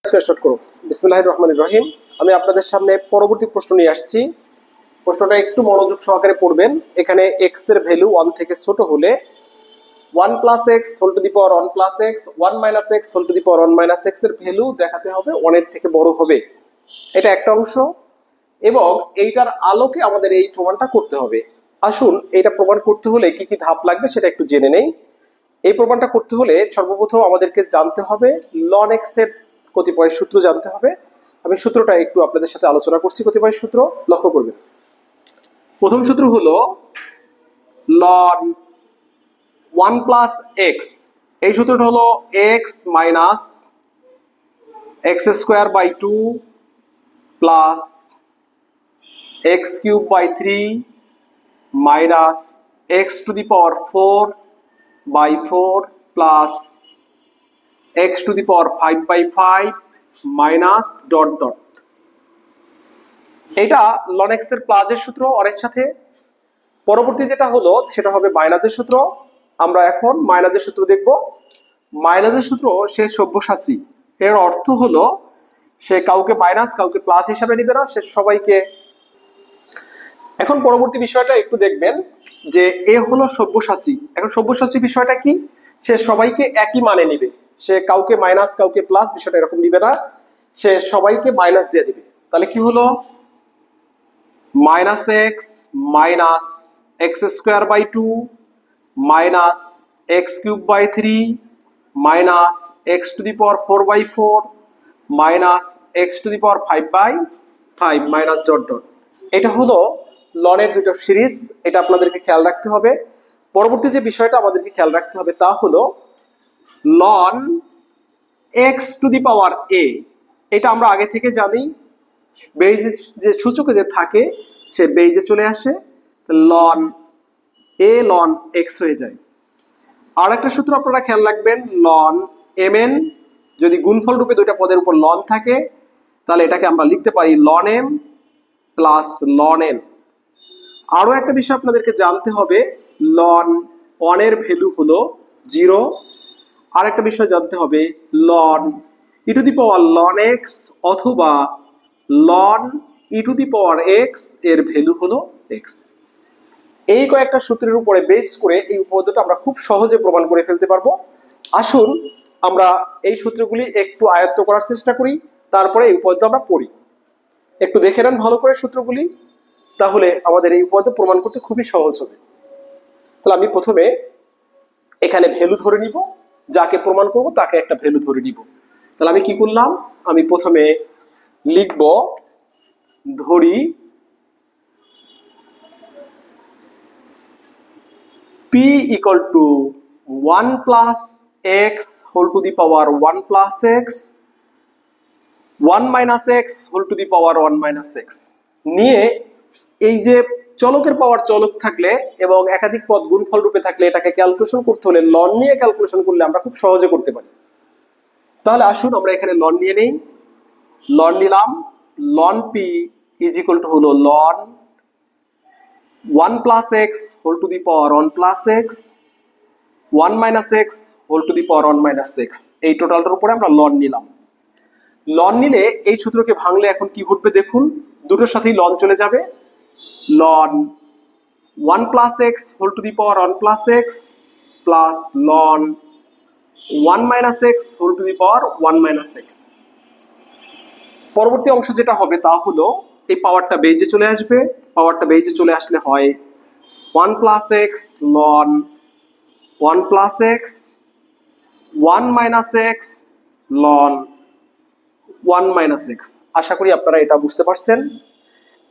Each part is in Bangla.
স্টার্ট করো। বিসমিল্লাহির রহমানির রহিম। আমি আপনাদের সামনে পরবর্তী প্রশ্ন নিয়ে আসছি। প্রশ্নটা একটু মনোযোগ সহকারে পড়বেন। এখানে এক্স এর ভ্যালু 1 থেকে ছোট হলে 1 plus x whole to the power 1 plus x 1 minus x whole to the power 1 minus x এর ভ্যালু দেখাতে হবে 1 এর থেকে বড় হবে। এটা একটা অংশ এবং এইটার আলোকে আমাদের এই প্রমাণটা করতে হবে। আসুন এটা প্রমাণ করতে হলে কি কি ধাপ লাগবে সেটা একটু জেনে নেই। এই প্রমাণটা করতে হলে সর্বপ্রথম আমাদেরকে জানতে হবে লন এক্স এর কতিপয় সূত্র জানতে হবে। আমি সূত্রটা একটু আপনাদের সাথে আলোচনা করছি। কতিপয় সূত্র লক্ষ্য করবেন। প্রথম সূত্র হলো লন 1 প্লাস এক্স। এই সূত্রটা হলো x minus x square by 2 plus x cube by 3 minus x to the power 4 by 4 plus x to the power 5 by 5 minus dot dot। এটা ln x এর প্লাসের সূত্র অনেক সাথে। পরবর্তী যেটা হলো সেটা হবে মাইনাসের সূত্র। আমরা এখন মাইনাসের সূত্র দেখব। মাইনাসের সূত্র সে সব্যসাচী। এর অর্থ হলো সে কাউকে মাইনাস কাউকে প্লাস হিসাবে নেবে না, সে সবাইকে। এখন পরবর্তী বিষয়টা একটু দেখবেন যে এ হলো সব্যসাচী। এখন সব্যসাচী বিষয়টা কি? সে সবাইকে একই মানে নিবে। সে কাউকে মাইনাস কাউকে প্লাস বিষয়টা এরকম নিবে না, সে সবাইকে মাইনাস দিয়ে দিবে। তাহলে কি হলো minus x minus x square by 2 minus x cube by 3 minus x to the power 4 by 4 minus x to the power 5 by 5 minus dot dot. এটা হলো লনের দুটো সিরিজ। এটা আপনাদেরকে খেয়াল রাখতে হবে। পরবর্তী যে বিষয়টা আমাদেরকে খেয়াল রাখতে হবে তা হলো loan x to the power এ। এটা আমরা আগে থেকে জানি, বেইজে যে সূচকে যে থাকে সে বেইজে চলে আসে, লন এ লন এক্স হয়ে যায়। আর একটা সূত্র আপনারা খেয়াল রাখবেন, লন এম এন। যদি গুণফল রূপে দুইটা পদের উপর লন থাকে তাহলে এটাকে আমরা লিখতে পারি ln M plus ln N. আরো একটা বিষয় আপনাদেরকে জানতে হবে, লন 1 এর ভ্যালু হলো 0। আর একটা বিষয় জানতে হবে, লন ই টু দি পাওয়ার লন এক্স অথবা লন e to the power x এর ভ্যালু হলো এক্স। এই কয়েকটা সূত্রের উপরে বেস করে এই উপপাদ্যটা আমরা খুব সহজে প্রমাণ করে ফেলতে পারবো। আসুন আমরা এই সূত্রগুলি একটু আয়ত্ত করার চেষ্টা করি, তারপরে এই উপপাদ্য আমরা পড়ি। একটু দেখে নেন ভালো করে সূত্রগুলি, তাহলে আমাদের এই উপপাদ্য প্রমাণ করতে খুবই সহজ হবে। তাহলে আমি প্রথমে এখানে ভ্যালু ধরে নিব, যাকে প্রমাণ করব তাকে একটা ভ্যালু ধরে নিব। তাহলে আমি কি করলাম, আমি প্রথমে লিখব ধরি p equal to 1 plus x whole to the power 1 plus x 1 minus x whole to the power 1 minus x নিয়ে এই যে চলকের পাওয়ার চলক থাকলে এবং একাধিক পদ গুণফল রূপে থাকলে এটাকে ক্যালকুলেশন করতে হলে লন নিয়ে ক্যালকুলেশন করলে আমরা খুব সহজে করতে পারি। তাহলে আসুন আমরা এখানে লন নিয়ে নেই। লন নিলাম, ln p is equal to হলো ln 1 plus x whole to the power 1 plus x 1 minus x whole to the power 1 minus x। এই টোটালটার উপরে আমরা লন নিলাম। লন নিলে এই সূত্রকে ভাঙলে এখন কি ঘটবে দেখুন, দুটোর সাথেই লন চলে যাবে। Ln 1 plus x whole to the power 1 plus x plus ln 1 minus x whole to the power 1 minus x। পরবর্তী অংশ যেটা হবে তা হলো এই পাওয়ারটা বেইজে চলে আসবে। পাওয়ারটা বেইজে চলে আসলে হয় 1 plus x ln 1 plus x 1 minus x ln 1 minus x। আশা করি আপনারা এটা বুঝতে পারছেন।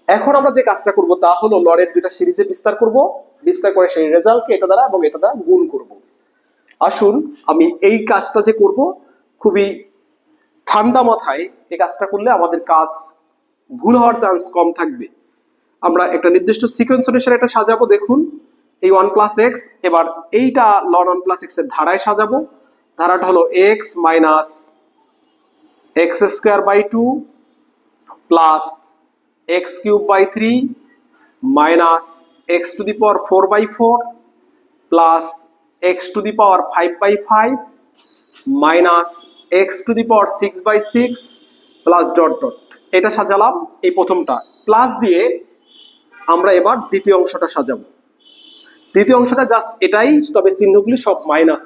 এখন আমরা যে কাজটা করব তা হলো লনের দুইটা সিরিজে বিস্তার করব, বিস্তার করে সেই রেজাল্টকে এটা দ্বারা এবং এটা দ্বারা গুণ করব। আসুন আমি এই কাজটা যে করব খুবই ঠান্ডা মাথায় এই কাজটা করলে আমাদের কাজ ভুল হওয়ার চান্স কম থাকবে। আমরা একটা নির্দিষ্ট সিকোয়েন্স অনুসারে এটা সাজাবো। দেখুন এই 1 প্লাস এক্স, এবার এইটা লন 1 প্লাস এক্স এর ধারায় সাজাবো। ধারাটা হলো x minus x square by 2 plus x cube by 3 minus x to the power 4 by 4 plus x to the power 5 by 5 minus x to the power 6/6 plus dot dot. এটা সাজালাম এই প্রথমটা, প্লাস দিয়ে আমরা এবার দ্বিতীয় অংশটা সাজাবো। দ্বিতীয় অংশটা জাস্ট এটাই, তবে চিহ্নগুলি সব মাইনাস।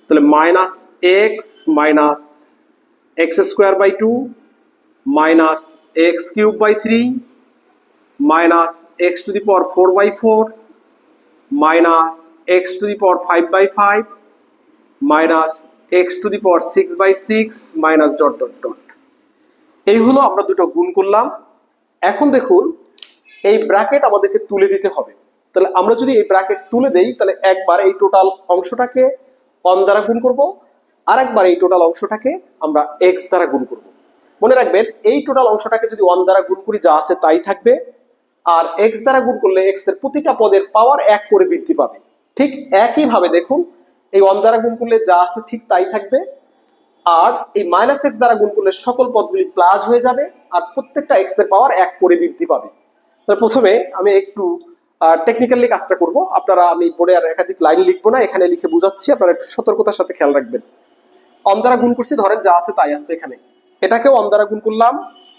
তাহলে minus x minus x square by 2 minus x cube by 3 minus x to the power 4/4 minus x to the power 5/5 minus x to the power 6/6 minus dot dot dot. এই হলো আমরা দুটো গুণ করলাম। এখন দেখুন এই ব্র্যাকেট আমাদেরকে তুলে দিতে হবে। তাহলে আমরা যদি এই ব্র্যাকেট তুলে দেই, তাহলে একবার এই টোটাল অংশটাকে অন দ্বারা গুণ করব, আর একবার এই টোটাল অংশটাকে আমরা এক্স দ্বারা গুণ করব। মনে রাখবেন এই টোটাল অংশটাকে যদি ওয়ান দ্বারা গুণ করি যা আছে তাই থাকবে, আর এক্স দ্বারা গুণ করলে এক্স এর প্রতিটা পদের পাওয়ার 1 করে বৃদ্ধি পাবে। ঠিক একইভাবে দেখুন এই ওয়ান দ্বারা গুণ করলে যা আছে ঠিক তাই থাকবে, আর এই মাইনাস এক্স দ্বারা গুণ করলে সকল পদগুলি প্লাস হয়ে যাবে, আর প্রত্যেকটা এক্স এর পাওয়ার 1 করে বৃদ্ধি পাবে। তাহলে প্রথমে আমি একটু টেকনিক্যালি কাজটা করব। আপনারা, আমি বোর্ডে আর একাধিক লাইন লিখবো না, এখানে লিখে বুঝাচ্ছি, আপনারা একটু সতর্কতার সাথে খেয়াল রাখবেন। অন দ্বারা গুণ করছি, ধরেন যা আছে তাই আছে, এখানে এটাকেও অন দ্বারা গুণ করলাম,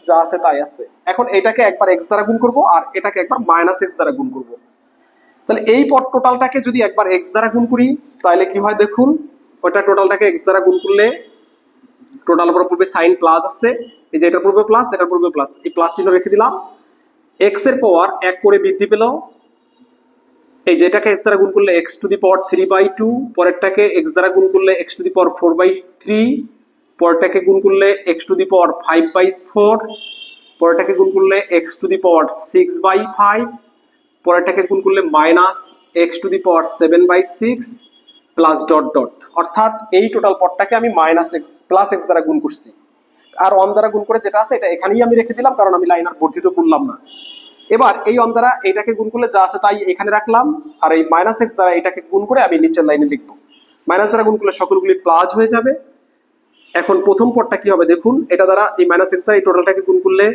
যা আছে তাই আছে। এখন এটাকে একবার এক্স দ্বারা গুণ করব, আর এটাকে একবার মাইনাস এক্স দ্বারা গুণ করব। তাহলে এই পদ টোটালটাকে যদি একবার এক্স দ্বারা গুণ করি তাহলে কি হয় দেখুন, ওইটা টোটালটাকে এক্স দ্বারা গুণ করলে টোটাল উপর পূর্বে সাইন প্লাস আছে, এই যে এটার পূর্বে প্লাস, এটার পূর্বে প্লাস, এই প্লাস চিহ্ন রেখে দিলাম। এক্স এর পাওয়ার 1 করে বৃদ্ধি পেল, এই যে এটাকে এক্স দ্বারা গুণ করলে এক্স টু দি পাওয়ার 3/2, পরেরটাকে এক্স দ্বারা গুণ করলে এক্স টু দি পাওয়ার 4/3, পরেরটাকে গুণ করলে এক্স টু দি পাওয়ার 5/4, পরেরটাকে গুণ করলে এক্স টু দি পাওয়ার 6/5, পরেরটাকে গুণ করলে minus x to the power 7/6 plus dot dot. অর্থাৎ এই টোটাল পদটাকে আমি মাইনাস এক্স প্লাস এক্স দ্বারা গুণ করছি, আর অন দ্বারা গুণ করে যেটা আছে এটা এখানেই আমি রেখে দিলাম, কারণ আমি লাইন আর বর্ধিত করলাম না। এবার এই অন দ্বারা এটাকে গুণ করলে যা আছে তাই এখানে রাখলাম, আর এই মাইনাস এক্স দ্বারা এটাকে গুণ করে আমি নিচের লাইনে লিখব। মাইনাস দ্বারা গুণ করলে সকলগুলি প্লাস হয়ে যাবে। এখন প্রথম পদটা কি হবে দেখুন, এটা দ্বারা এই মাইনাস এক্স দ্বারা এই টোটালটাকে গুণ করলে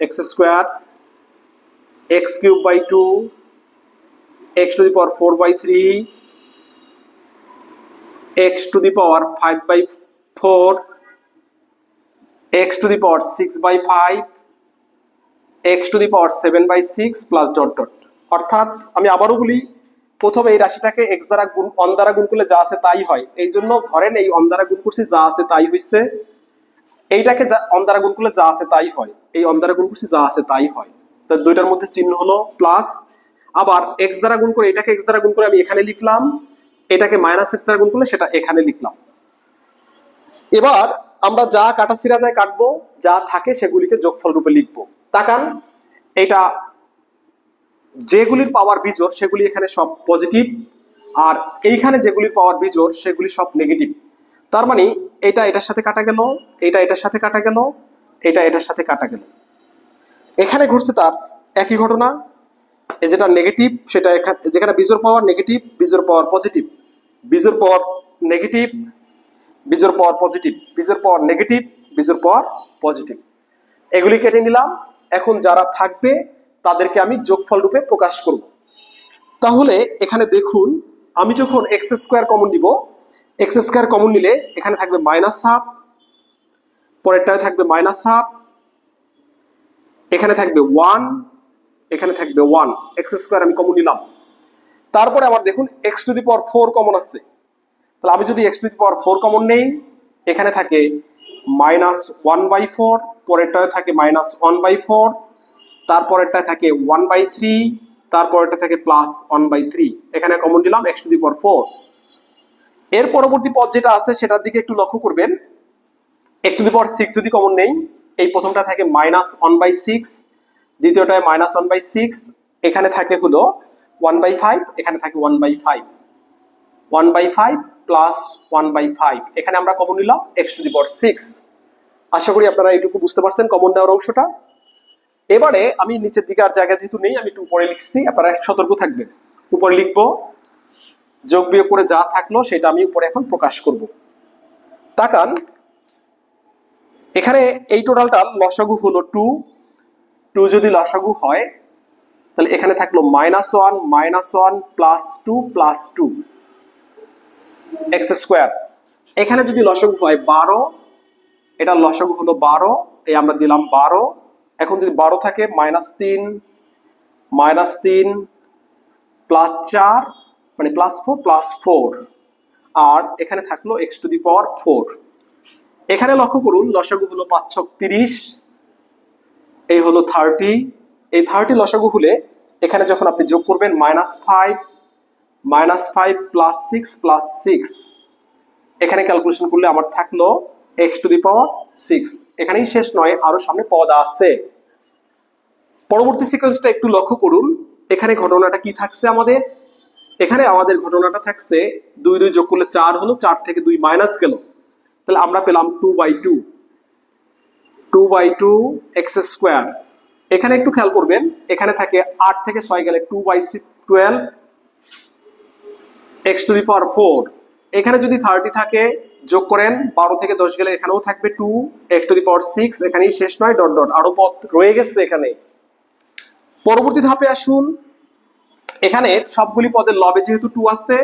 x square x cube by 2 x to the power 4/3 x to the power 5/4 x to the power 6/5 x to the power 7/6 plus dot dot. অর্থাৎ আমি আবারও বলি, প্রথমে এই রাশিটাকে এক্স দ্বারা গুণ অন দ্বারা গুণ করলে যা আছে তাই হয়, এই জন্য ধরেন এই অন দ্বারা গুণ করছি যা আছে তাই হইছে, এইটাকে অন দ্বারা গুণ করলে যা আছে তাই হয়, এই অন দ্বারা গুণ করছি যা আছে তাই হয়। তো দুইটার মধ্যে চিহ্ন হলো প্লাস। আবার এক্স দ্বারা গুণ করে এটাকে এক্স দ্বারা গুণ করে আমি এখানে লিখলাম, এটাকে মাইনাস এক্স দ্বারা গুণ করলে সেটা এখানে লিখলাম। এবার আমরা যা কাটাছিড়া যায় কাটবো, যা থাকে সেগুলিকে যোগফল রূপে লিখবো। তাকান, এটা যেগুলির পাওয়ার বিজোড় সেগুলি এখানে সব পজিটিভ, আর এইখানে যেগুলির পাওয়ার বিজোড় সেগুলি সব নেগেটিভ। তার মানে এটা এটার সাথে কাটা গেল, এটা এটার সাথে কাটা গেল, এটা এটার সাথে কাটা গেল। এখানে ঘটছে তার একই ঘটনা, যেটা নেগেটিভ সেটা এখানে, যেখানে বিজোড় পাওয়ার নেগেটিভ, বিজোড় পাওয়ার পজিটিভ, বিজোড় পাওয়ার নেগেটিভ, বিজোড় পাওয়ার পজিটিভ, বিজোড় পাওয়ার নেগেটিভ, বিজোড় পাওয়ার পজিটিভ, এগুলি কেটে নিলাম। এখন যারা থাকবে তাদেরকে আমি যোগফল রূপে প্রকাশ করব। তাহলে এখানে দেখুন, আমি যখন এক্স স্কোয়ার কমন নিব, এক্স স্কোয়ার কমন নিলে এখানে থাকবে -1/2, পরেরটায় থাকবে -1/2, এখানে থাকবে 1, এখানে থাকবে 1, এক্স স্কোয়ার আমি কমন নিলাম। তারপরে আবার দেখুন x to the power 4 common আসছে, তাহলে আমি যদি x to the power 4 common নেই, এখানে থাকে -1/4, পরেরটায় থাকে -1/4, তারপরেরটায় থাকে 1/3, তারপরেরটা থাকে +1/3, এখানে কমন দিলাম এক্স টু দি পাওয়ার 4। এর পরবর্তী পদ যেটা আছে সেটার দিকে একটু লক্ষ্য করবেন, এক্স টু দি পাওয়ার 6 যদি কমন নেই, এই প্রথমটা থাকে -1/6, দ্বিতীয়টায় -1/6, এখানে থাকে হলো 1/5, এখানে থাকে 1/5, 1/5 প্লাস 1/5, এখানে আমরা কমন নিলাম এক্স টু দি পাওয়ার 6। আশা করি আপনারা এইটুকু বুঝতে পারছেন কমন নেওয়ার অংশটা। এবারে আমি নিচের দিকে আর জায়গা যেহেতু নেই, আমি একটু উপরে লিখছি, আপনারা সতর্ক থাকবেন। উপরে লিখবো, যোগ বিয়োগ করে যা থাকলো সেটা আমি উপরে এখন প্রকাশ করব। তাকান, এখানে এই টোটালটার লসাগু হলো 2, 2 যদি লসাগু হয় তাহলে এখানে থাকলো -1 -1 +2 +2 এক্স স্কোয়ার। এখানে যদি লসাগু হয় 12, এটার লসাগু হলো 12, এই আমরা দিলাম 12। এখন যদি 12 থাকে -3 +4 মানে +4 +4, আর এখানে থাকলো x⁴। এখানে লক্ষ্য করুন লসাগু হলো 5 × 30, এই হলো 30। এই 30 লসাগু হলে এখানে যখন আপনি যোগ করবেন -5 +6 +6, এখানে ক্যালকুলেশন করলে আমার থাকলো x⁴। এখানেই শেষ নয়, আরো সামনে পদ আছে। পরবর্তী সিকোয়েন্সটা একটু লক্ষ্য করুন। এখানে ঘটনাটা কি থাকছে আমাদের? এখানে আমাদের ঘটনাটা থাকছে 2 2 যোগ করলে 4 হলো, 4 থেকে 2 মাইনাস গেল, তাহলে আমরা পেলাম 2/2 x²। এখানে একটু খেয়াল করবেন, এখানে থাকে 8 থেকে 6 গেলে 2/12 x⁴। এখানে যদি 30 থাকে যোগ করেন, 12 থেকে 10 গেলে এখানেও থাকবে 2 x⁴। এখানেই শেষ নয়, ডট ডট আরো পদ রয়ে গেছে এখানে। পরবর্তী ধাপে আসুন। এখানে সবগুলি পদের লবে যেহেতু 2 আছে,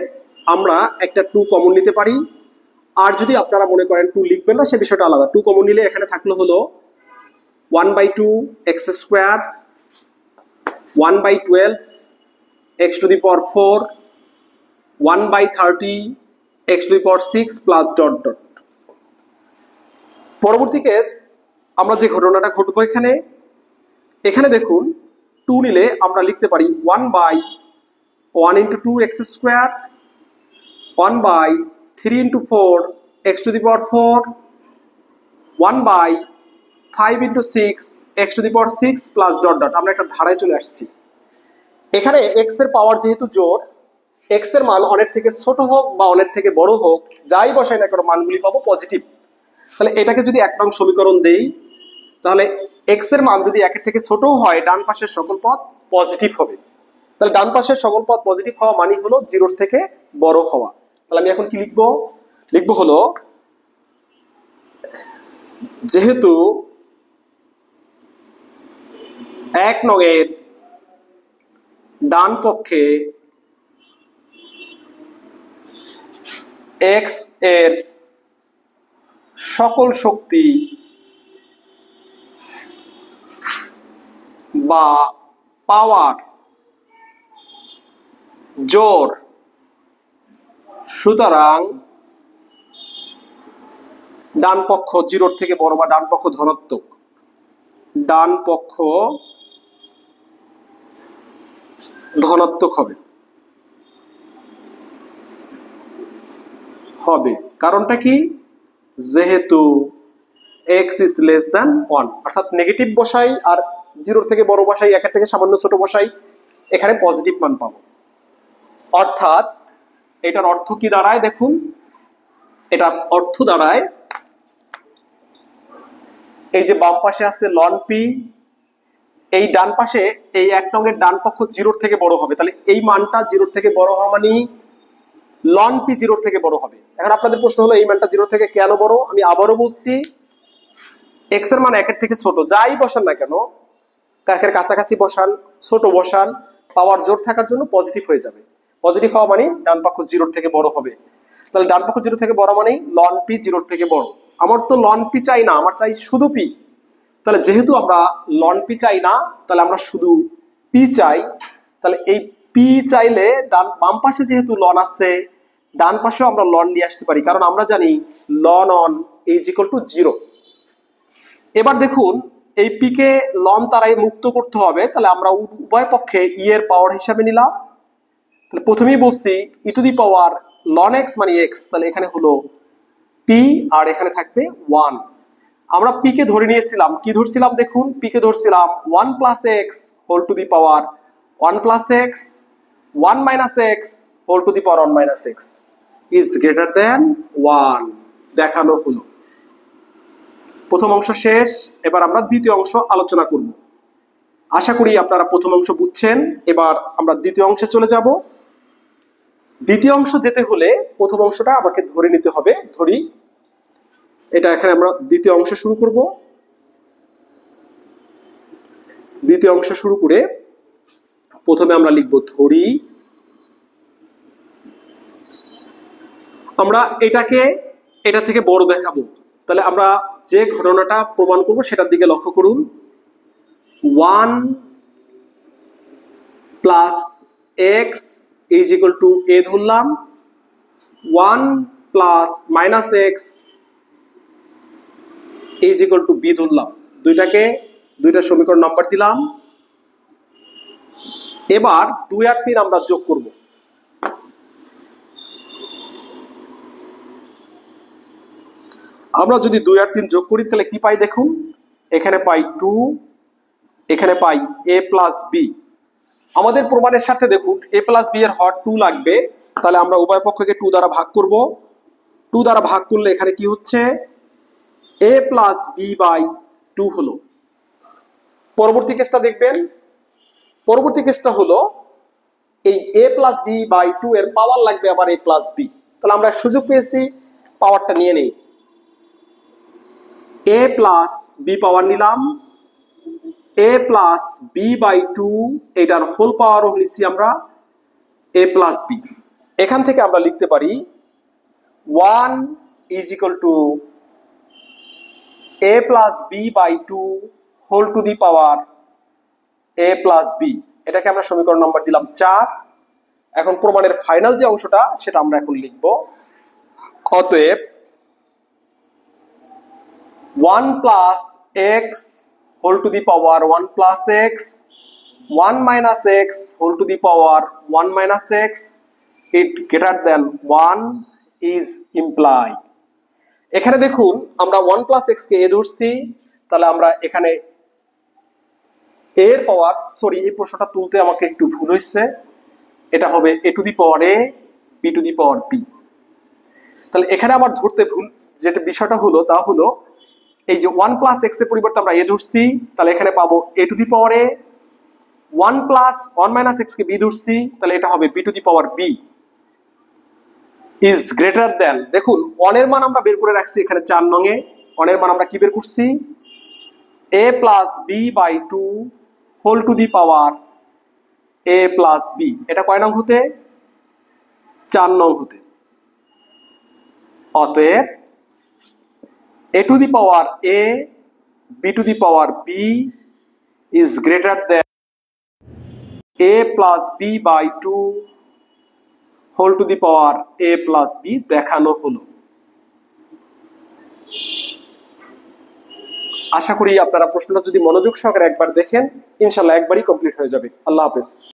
আমরা একটা 2 কমন নিতে পারি। আর যদি আপনারা মনে করেন 2 লিখবেন না, সে বিষয়টা আলাদা। 2 কমন নিলে এখানে থাকলো হলো 1/2 x², 1/12 x⁴, 1/30 x⁴ plus dot dot. পরবর্তী কেস আমরা যে ঘটনাটা ঘটবো এখানে দেখুন 2 নিলে আমরা লিখতে পারি 1/1 × 2 x², 1/3 × 4 x⁴, 1/5 × 6 x⁴ plus dot dot. আমরা একটা ধারায় চলে আসছি। এখানে x এর পাওয়ার যেহেতু জোড়, x এর মান অনেক থেকে ছোট হোক বা অনেক থেকে বড় হোক, যাই বসাই না কেন মানগুলি পাবো পজিটিভ। তাহলে এটাকে যদি 1 নং সমীকরণ দেই, তাহলে x এর মান যদি 1 এর থেকে ছোট হয়, ডান পাশের সকল পদ পজিটিভ হবে। তাহলে ডান পাশের সকল পদ পজিটিভ হওয়া মানে হলো 0 থেকে বড় হওয়া। তাহলে আমি এখন কি লিখবো? লিখবো হলো, যেহেতু 1 নং এর ডান পক্ষে x এর সকল শক্তি বা পাওয়ার জোর, সুতরাং ডান পক্ষ 0 থেকে বড় বা ডান পক্ষ ধনাত্মক, ডান পক্ষ ধনাত্মক হবে। কারণটা কি? যেহেতু x is less than 1, অর্থাৎ নেগেটিভ বসাই আর 0 থেকে বড় বসাই, 1 এর থেকে সামান্য ছোট বসাই, এখানে পজিটিভ মান পাবো। অর্থাৎ এটার অর্থ কি দাঁড়ায়? দেখুন, এটার অর্থ দাঁড়ায়, এই যে বাম পাশে আছে ln p, এই ডান পাশে এই 1 নং এর ডান পক্ষ 0 থেকে বড় হবে। তাহলে এই মানটা 0 থেকে বড় হওয়া মানে ln p 0 থেকে বড় হবে। এখন আপনাদের প্রশ্ন হলো, এই মানটা 0 থেকে কেন বড়? আমি আবারও বলছি, x এর মান 1 এর থেকে ছোট, যাই বসান না কেন, কাকের কাছাকাছি বসান, ছোট বসান, পাওয়ার জোর থাকার জন্য পজিটিভ হয়ে যাবে। পজিটিভ হওয়া মানে ডান পক্ষ 0 থেকে বড় হবে। তাহলে ডান পক্ষ 0 থেকে বড় মানে ln p 0 থেকে বড়। আমার তো ln p চাই না, আমার চাই শুধু p। তাহলে যেহেতু আমরা ln p চাই না, তাহলে আমরা শুধু p চাই। তাহলে এই p চাইলে বাম পাশে যেহেতু ln আছে, ডান পাশেও আমরা ln নিয়ে আসতে পারি, কারণ আমরা জানি ln on = 0। এবার দেখুন, এই p কে ln দ্বারাই মুক্ত করতে হবে। তাহলে আমরা উভয় পক্ষে e এর পাওয়ার হিসাবে নিলাম। তাহলে প্রথমেই বলছি e⁴ ln x মানে x, তাহলে এখানে হলো p আর এখানে থাকবে 1। আমরা p কে ধরে নিয়েছিলাম, কি ধরছিলাম দেখুন, p কে ধরছিলাম 1 + x whole to the power 1 + x 1 - x whole to the power 1 - x is greater than 1 দেখানো হলো। প্রথম অংশ শেষ। এবার আমরা দ্বিতীয় অংশ আলোচনা করব। আশা করি আপনারা প্রথম অংশ বুঝছেন। এবার আমরা দ্বিতীয় অংশে চলে যাব। দ্বিতীয় অংশ যেতে হলে প্রথম অংশটা আমাকে ধরে নিতে হবে। ধরি, এটা এখানে আমরা দ্বিতীয় অংশ শুরু করব। দ্বিতীয় অংশ শুরু করে প্রথমে আমরা লিখব ধরি। আমরা এটাকে এটা থেকে বড় দেখাবো। তাহলে আমরা যে ঘটনাটা প্রমাণ করব সেটার দিকে লক্ষ্য করুন। 1 plus x is equal to a ধরলাম, 1 plus minus x is equal to b ধরলাম। দুইটা সমীকরণ নাম্বার দিলাম। এবার 2 আর 3 আমরা যোগ করব। আমরা যদি 2 আর 3 যোগ করি তাহলে কি পাই দেখুন, এখানে পাই 2, এখানে পাই a প্লাস বি। আমাদের প্রমাণের সাথে দেখুন a প্লাস বি এর হর 2 লাগবে, তাহলে আমরা উভয় পক্ষকে 2 দ্বারা ভাগ করব। 2 দ্বারা ভাগ করলে এখানে কি হচ্ছে, a প্লাস বি বাই 2 হলো। পরবর্তী কেসটা দেখবেন, পরবর্তী কেসটা হলো এই a প্লাস বি বাই 2 এর পাওয়ার লাগবে আবার a প্লাস বি। তাহলে আমরা সুযোগ পেয়েছি, পাওয়ারটা নিয়ে নেই। a প্লাস বি পাওয়ার নিলাম, a প্লাস বি বাই 2 এটার হোল পাওয়ারও নিচ্ছি আমরা a প্লাস বি। এখান থেকে আমরা লিখতে পারি 1 is equal to a plus B by 2 whole to the power a plus B. এটাকে আমরা সমীকরণ নাম্বার দিলাম 4। এখন প্রমাণের ফাইনাল যে অংশটা সেটা আমরা এখন লিখব। অতএব 1 plus x whole to the power 1 plus x, 1 minus x whole to the power 1 minus x, it greater than 1 is imply. এখানে দেখুন আমরা 1 প্লাস এক্স কে এ ধরছি, তাহলে আমরা এখানে এর পাওয়ার, সরি এই প্রশ্নটা তুলতে আমাকে একটু ভুল হয়েছে, এটা হবে a to the power a b to the power b. তাহলে এখানে আমার ধরতে ভুল যেটা বিষয়টা হলো তা হলো এই যে 1 প্লাস এক্স এর পরিবর্তে আমরা এ ধরছি, তাহলে এখানে পাবো a to the power a. 1 plus 1 minus x কে বি ধরছি, তাহলে এটা হবে b to the power b is greater than. দেখুন 1 এর মান আমরা বের করে রাখছি এখানে 4 নং এ। 1 এর মান আমরা কি বের করছি, a plus B by 2 whole to the power a plus B. এটা কয় নং হতে, 4 নং হতে। অতএব a to the power a b to the power b is greater than a plus b by 2 whole to the power a plus b দেখানো হলো। আশা করি আপনারা প্রশ্নটা যদি মনোযোগ সহকারে একবার দেখেন, ইনশাআল্লাহ একবারই কমপ্লিট হয়ে যাবে। আল্লাহ হাফেজ।